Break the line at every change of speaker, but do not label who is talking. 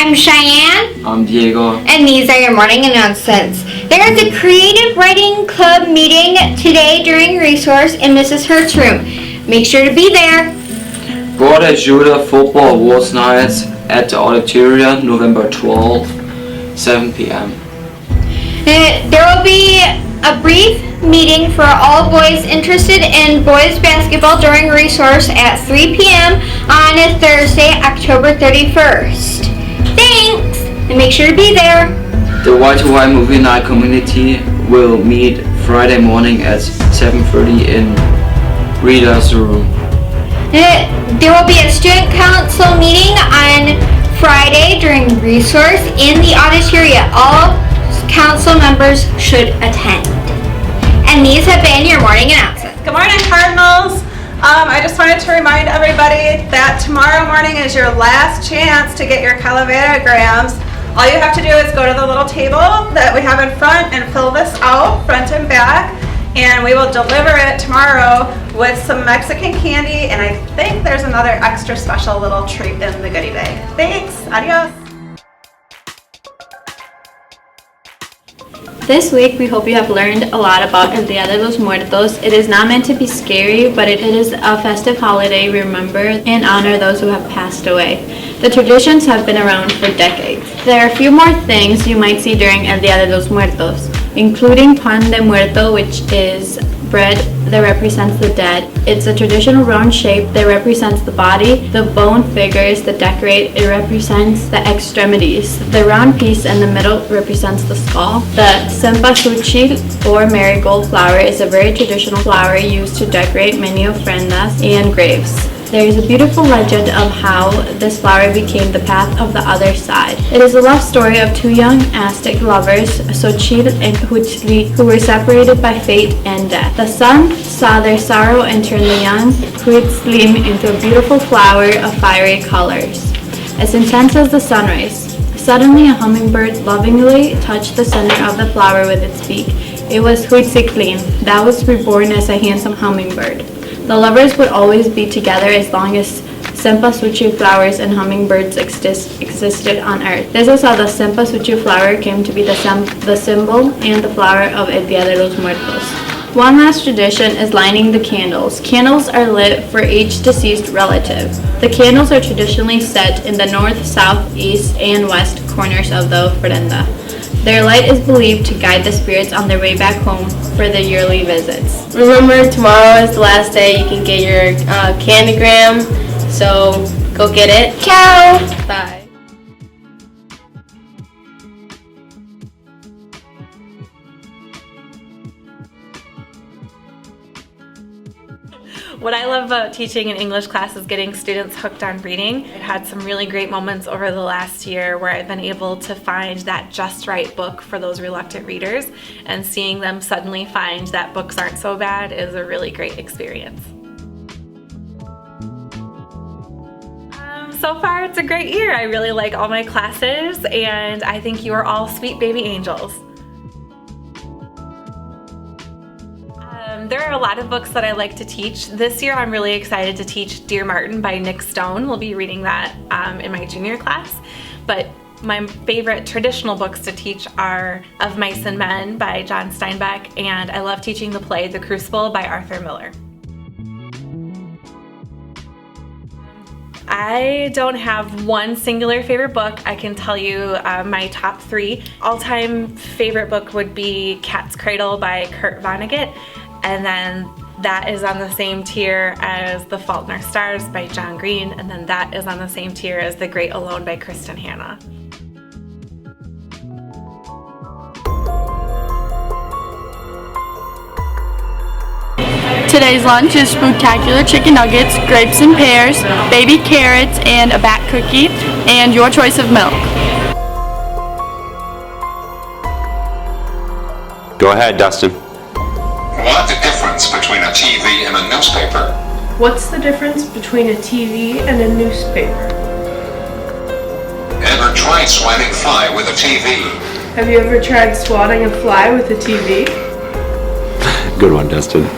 I'm Cheyenne.
I'm Diego.
And these are your morning announcements. There is a creative writing club meeting today during resource in Mrs. Hurt's room. Make sure to be there.
Brodhead Judah Football Awards Nights at the Auditorium, November 12th, 7 p.m.
There will be a brief meeting for all boys interested in boys basketball during resource at 3 p.m. on Thursday, October 31st. Thanks, and make sure to be there.
The Y2Y Movie Night community will meet Friday morning at 7:30 in Rita's room.
There will be a student council meeting on Friday during resource in the auditorium. All council members should attend. And these have been your morning announcements.
Good morning, Cardinals. I just wanted to remind everybody that tomorrow morning is your last chance to get your calaverograms. All you have to do is go to the little table that we have in front and fill this out, front and back, and we will deliver it tomorrow with some Mexican candy, and I think there's another extra special little treat in the goodie bag. Thanks. Adios.
This week, we hope you have learned a lot about El Día de los Muertos. It is not meant to be scary, but it is a festive holiday we remember and honor those who have passed away. The traditions have been around for decades. There are a few more things you might see during El Día de los Muertos, including pan de muerto, which is bread that represents the dead. It's a traditional round shape that represents the body. The bone figures that decorate it represents the extremities. The round piece in the middle represents the skull. The cempasúchil or marigold flower is a very traditional flower used to decorate many ofrendas and graves. There is a beautiful legend of how this flower became the path of the other side. It is a love story of two young Aztec lovers, Xochitl and Huitzli, who were separated by fate and death. The sun saw their sorrow and turned the young Huitzli into a beautiful flower of fiery colors, as intense as the sunrise. Suddenly, a hummingbird lovingly touched the center of the flower with its beak. It was Huitziclin that was reborn as a handsome hummingbird. The lovers would always be together as long as cempasúchil flowers and hummingbirds existed on earth. This is how the cempasúchil flower came to be the symbol and the flower of El Día de los Muertos. One last tradition is lighting the candles. Candles are lit for each deceased relative. The candles are traditionally set in the north, south, east, and west corners of the ofrenda. Their light is believed to guide the spirits on their way back home for their yearly visits.
Remember, tomorrow is the last day you can get your candygram, so go get it.
Ciao!
Bye.
What I love about teaching an English class is getting students hooked on reading. I've had some really great moments over the last year where I've been able to find that just right book for those reluctant readers, and seeing them suddenly find that books aren't so bad is a really great experience. So far it's a great year. I really like all my classes, and I think you are all sweet baby angels. There are a lot of books that I like to teach. This year I'm really excited to teach Dear Martin by Nick Stone. We'll be reading that in my junior class. But my favorite traditional books to teach are Of Mice and Men by John Steinbeck, and I love teaching the play The Crucible by Arthur Miller. I don't have one singular favorite book. I can tell you my top three. All-time favorite book would be Cat's Cradle by Kurt Vonnegut, and then that is on the same tier as The Fault in Our Stars by John Green, and then that is on the same tier as The Great Alone by Kristen Hanna.
Today's lunch is spectacular chicken nuggets, grapes and pears, baby carrots, and a bat cookie, and your choice of milk.
Go ahead, Dustin.
What's the difference between a TV and a newspaper?
What's the difference between a TV and a newspaper?
Ever tried swatting a fly with a TV?
Have you ever tried swatting a fly with a TV?
Good one, Dustin.